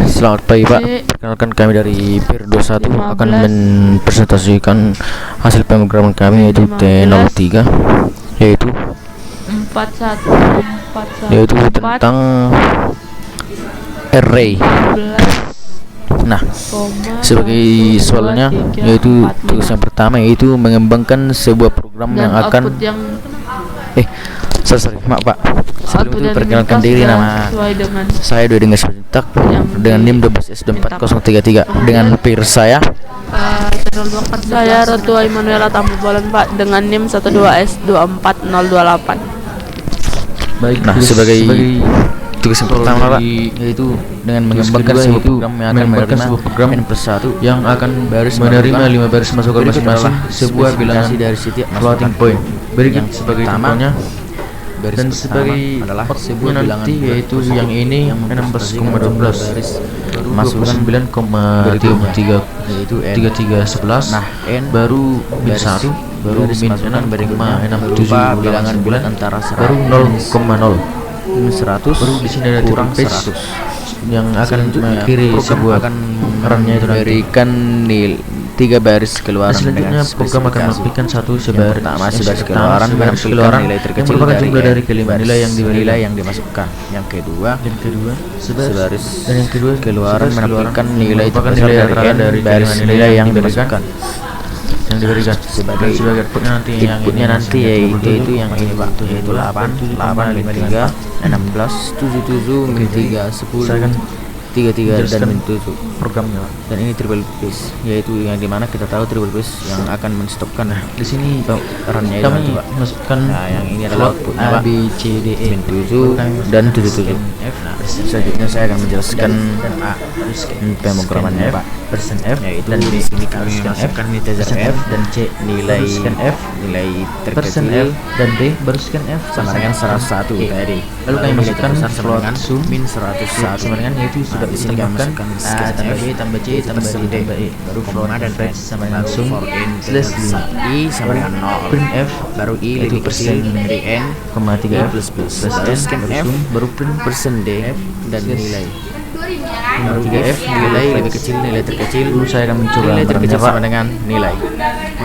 Selamat pagi Pak, perkenalkan kami dari PIR21 akan mempresentasikan hasil pemrograman kami yaitu T03 yaitu tentang array. Nah, sebagai soalnya yaitu tugas yang pertama yaitu mengembangkan sebuah program yang akan sorry maaf Pak, sebelum itu perkenalkan diri, nama saya Dwi dengan Simanjuntak dengan NIM 12S240033 dengan peer saya Rotua Immanuela Tambubolon Pak dengan NIM 12S24028. Baik, nah sebagai tugas yang pertama Pak yaitu dengan mengembangkan sebuah program yang akan menerima N+1 yang akan menerima 5 baris masukan masing-masing sebuah bilangan dari setiap floating point. Berikut sebagai contohnya. Dan sebagai outputnya nanti yaitu yang ini 16,12 masuk 9,33 yaitu 3311. Nah, N baru min 1 baru min 6 berikutnya 67 bilangan bulan antara baru 0,0 min 100 baru di sini ada kurang 100 yang akan mengakhiri sebuah perannya itu memberikan nilai 3 baris keluaran. Selanjutnya program akan memberikan satu sebaris keluaran nilai terkecil dari kelima nilai yang dimasukkan. Yang kedua sebaris dan yang kedua keluaran menampilkan nilai terbesar dari baris nilai yang dimasukkan yang diberikan sebagai inputnya nanti yaitu yang ini Pak, yaitu 8 min 3 16 77 min 3 10 33 dan min 7 programnya, dan ini triple base yaitu yang dimana kita tahu triple base yang akan menstopkan. Nah, di sini runnya itu Pak masukkan yang ini adalah outputnya Pak, B C D E min 7 dan 77. Nah, selanjutnya saya akan menjelaskan pemrogramannya Pak. Persen F yaitu dan di sini kami masukkan integer F dan C nilai terkecil F dan D baru scan F sama dengan 101 tadi. Lalu kami masukkan float sum min 101 sama dengan yaitu sudah disediakan tambah C tambah D baru float dan fetch sama dengan sum slash I sama dengan 0 print F baru I lebih kecil dari N, 3 plus scan F baru print persen D dan nilai 3F nilai lebih kecil nilai terkecil. Dulu saya akan mencoba nilai terkecil sama dengan nilai.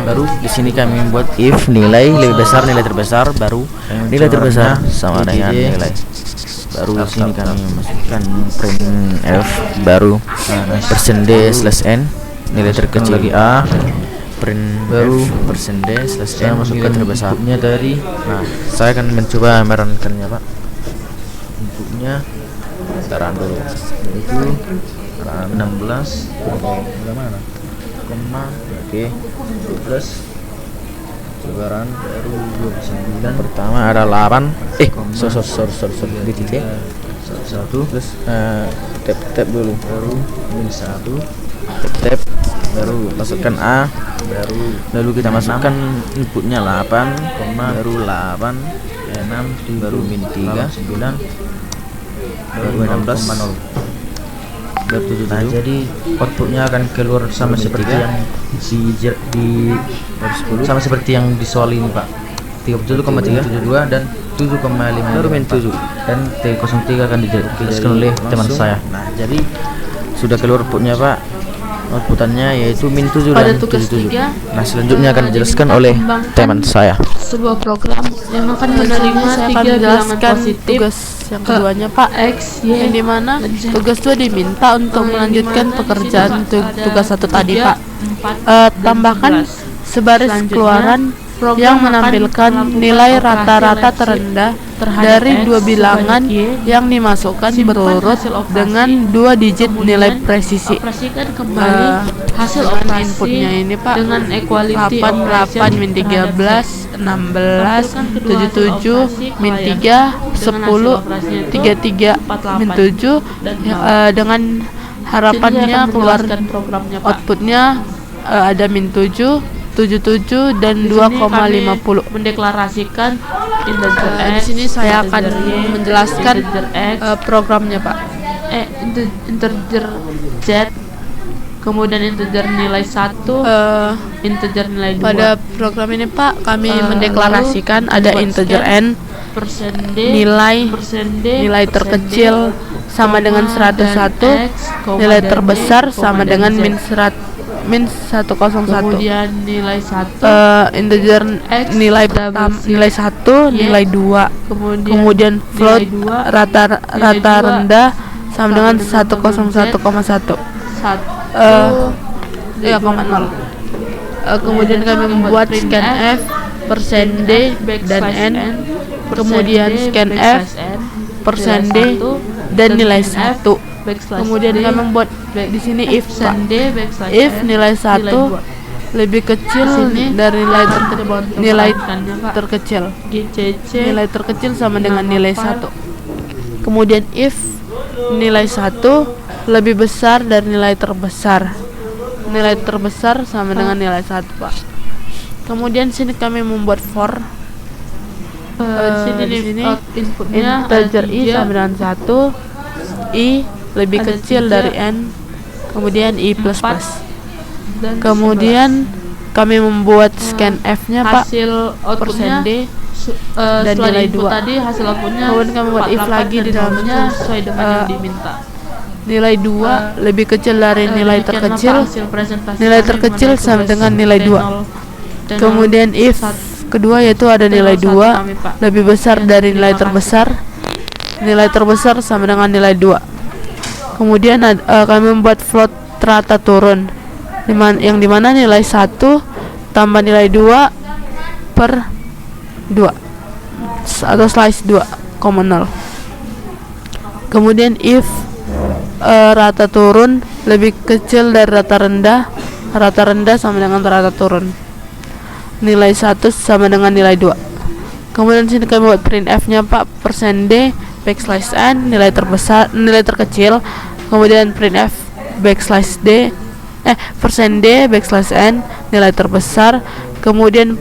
Baru di sini kami membuat if nilai lebih besar nilai terbesar, baru nilai terbesar sama dengan nilai. Baru di sini kami memasukkan print F baru persen D slash N nilai terkecil lagi A, print baru persen D slash N masukkan terbesarnya dari. Nah, saya akan mencoba merankannya Pak. Inputnya taran dulu yaitu 16 bagaimana oke 12 sebaran baru 29 pertama ada 8 sorry di titik 1 plus tap dulu baru min 1 tap baru masukkan A baru lalu kita masukkan inputnya 8 baru 8 6 baru min 3 9 baru 16,0 nah, jadi outputnya akan keluar sama seperti yang sama seperti yang di soal ini Pak, 37,372 dan 7,5 baru min 7 dan T03 akan dijelaskan oleh teman saya. Nah, jadi sudah keluar outputnya Pak, outputannya yaitu min 7 dan 77. Nah, selanjutnya akan dijelaskan oleh teman saya. Sebuah program yang akan menerima 3 bilangan positif. Tugas yang keduanya Pak X, Y, yang dimana tugas 2 diminta untuk melanjutkan pekerjaan tugas 1 tadi Pak. Tambahkan sebaris keluaran yang menampilkan nilai rata-rata terendah dari 2 bilangan yang dimasukkan berurut dengan 2 digit nilai presisi. Hasil inputnya ini Pak dengan equality 8 min 13 16 77 min 3 10 33 min 7 dengan harapannya keluar outputnya ada min 7 77 dan 2,50. Mendeklarasikan integer X. Di sini saya akan menjelaskan programnya Pak. Integer Z, kemudian integer nilai 1, integer nilai 2. Pada program ini Pak kami mendeklarasikan ada integer N, nilai terkecil sama dengan 101, nilai terbesar sama dengan min 101. Kemudian nilai 1, integer nilai 1, nilai 2. Kemudian float rata rendah sama dengan 101,1. Kemudian kami membuat scanf, %d dan n, kemudian scanf, %d dan nilai 1. Kemudian kami membuat di sini if nilai 1 lebih kecil dari nilai terkecil. Nilai terkecil sama dengan nilai 1. Kemudian if nilai 1 lebih besar dari nilai terbesar. Nilai terbesar sama dengan nilai 1, Pak. Kemudian sini kami membuat for. Di sini integer i sama dengan 1, i lebih kecil dari n, kemudian i plus plus. Kemudian kami membuat scanf-nya, Pak, %d dan nilai 2. Tadi hasil outputnya kemudian kami buat if lagi di dalamnya sesuai dengan yang diminta. Nilai 2 lebih kecil dari nilai terkecil. Nilai terkecil sama dengan nilai 2. Kemudian if kedua yaitu ada nilai 2 lebih besar dari nilai terbesar. Nilai terbesar sama dengan nilai 2. Kemudian kami membuat float rata turun, yang dimana nilai 1 tambah nilai 2 per 2 atau slice 2, 0. Kemudian if rata turun lebih kecil dari rata rendah sama dengan rata turun. Nilai 1 sama dengan nilai 2. Kemudian sini kami buat printf-nya, Pak, %d backslash n nilai terkecil, kemudian printf backslash d %d backslash n nilai terbesar, kemudian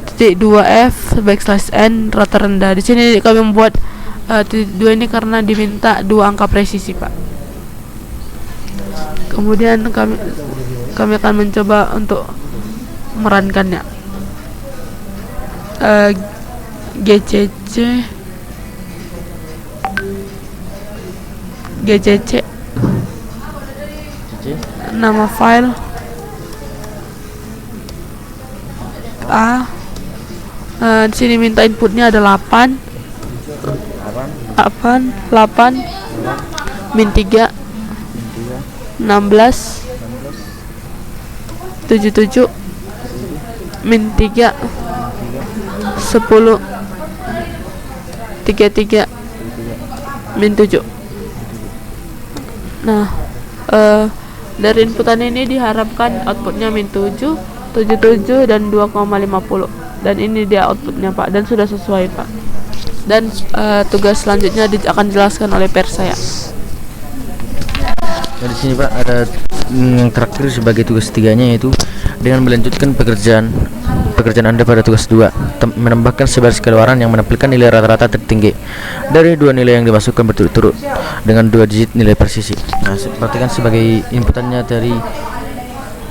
titik 2f backslash n rata rendah. Di sini kami membuat titik 2 ini karena diminta 2 angka presisi, Pak. Kemudian kami akan mencoba untuk merankannya. gcc nama file di sini minta inputnya ada 8 min 3 16 77 min 3 10 33 min 7. Nah, dari inputan ini diharapkan outputnya min 7, 77 dan 2,50. Dan ini dia outputnya, Pak, dan sudah sesuai, Pak. Dan tugas selanjutnya akan dijelaskan oleh PR saya. Nah, di sini, Pak, ada yang terakhir sebagai tugas 3-nya, yaitu dengan melanjutkan pekerjaan Anda pada tugas 2, menambahkan sebaris keluaran yang menampilkan nilai rata-rata tertinggi dari 2 nilai yang dimasukkan berturut-turut dengan 2 digit nilai presisi. Nah, perhatikan sebagai inputannya dari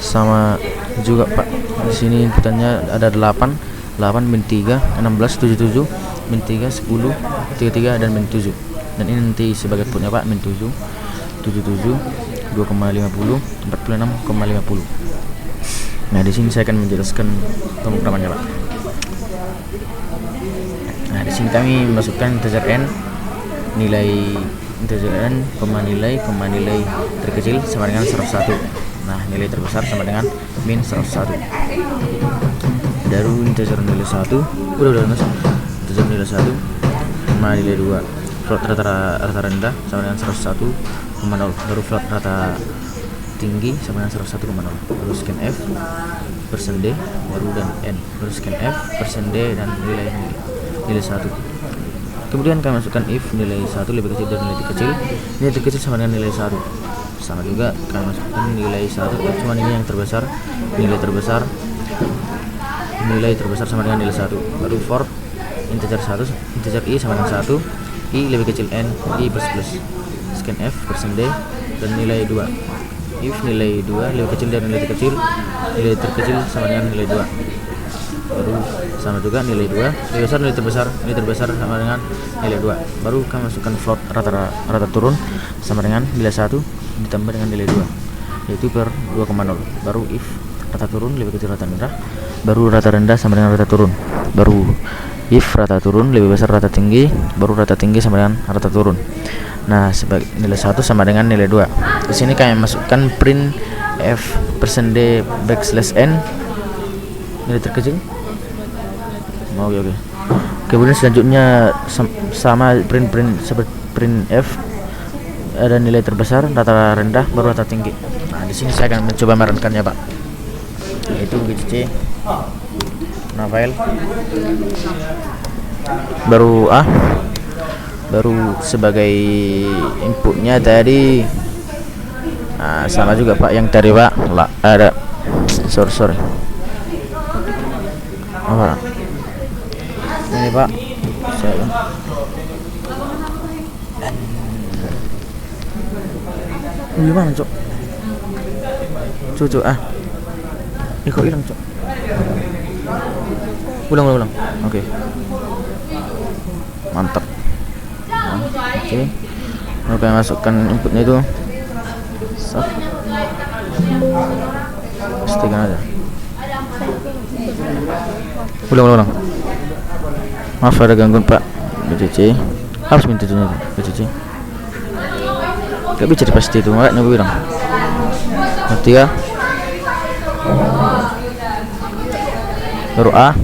sama juga, Pak. Di sini inputannya ada 8 min 3 16 77 min 3 10 33 dan min 7. Dan ini nanti sebagai outputnya, Pak, min 7 77 2,50 46,50. Nah, di sini saya akan menjelaskan pemrogramannya, Pak. Nah, di sini kami masukkan integer n, nilai terkecil sama dengan 101. Nah, nilai terbesar sama dengan min 101. Baru integer nilai 1, udah masuk. Integer nilai 1 sama nilai 2. Float rata rendah sama dengan 101,0. Baru float rata tinggi sama dengan 101,0. Baru scanf %d baru dan n. Baru scanf %d dan nilai 1. Kemudian kami masukkan if nilai 1 lebih kecil dari nilai terkecil sama dengan nilai 1. Sama juga kami masukkan nilai 1, cuma ini yang terbesar, nilai terbesar sama dengan nilai 1. Baru for integer i sama dengan 1, i lebih kecil n, i plus plus, scanf %d dan nilai 2. If nilai 2 lebih kecil dari nilai terkecil sama dengan nilai 2. baru sama juga nilai 2, nilai terbesar sama dengan nilai 2. Baru kamu masukkan float rata turun sama dengan nilai 1 ditambah dengan nilai 2, yaitu per 2,0. Baru if rata turun lebih kecil rata rendah, baru rata rendah sama dengan rata turun. Baru if rata turun lebih besar rata tinggi, baru rata tinggi sama dengan rata turun. Nah, sebagai nilai 1 sama dengan nilai 2. Di sini kami masukkan print f %d \n nilai terkecil. Oke. Kemudian selanjutnya sama print f ada nilai terbesar, rata rendah, baru rata tinggi. Nah, di sini saya akan mencoba merenkannya, Pak. Yaitu GCC. Nah, file baru A, baru sebagai inputnya tadi. Nah, sama juga Pak yang tadi Pak, ada sorry apa ini Pak, saya gimana Cok? Cok kok hilang Cok? Ulang. Oke. Mantap. Oke. Oke, masukkan inputnya itu. Pastikan aja. Ulang. Maaf ada gangguan Pak. BCC. Harus minta tunjuk BCC. Gak bisa pasti itu, makanya gue bilang. Ngerti ya? Baru A.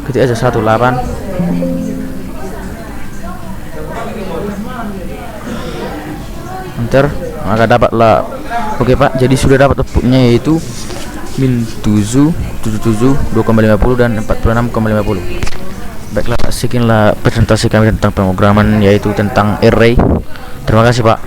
Ketik aja 18. Enter, maka dapatlah. Oke Pak, jadi sudah dapat outputnya yaitu min 7, 77, 2,50 dan 46,50. Baiklah Pak, sekianlah presentasi kami tentang pemrograman, yaitu tentang array. Terima kasih Pak.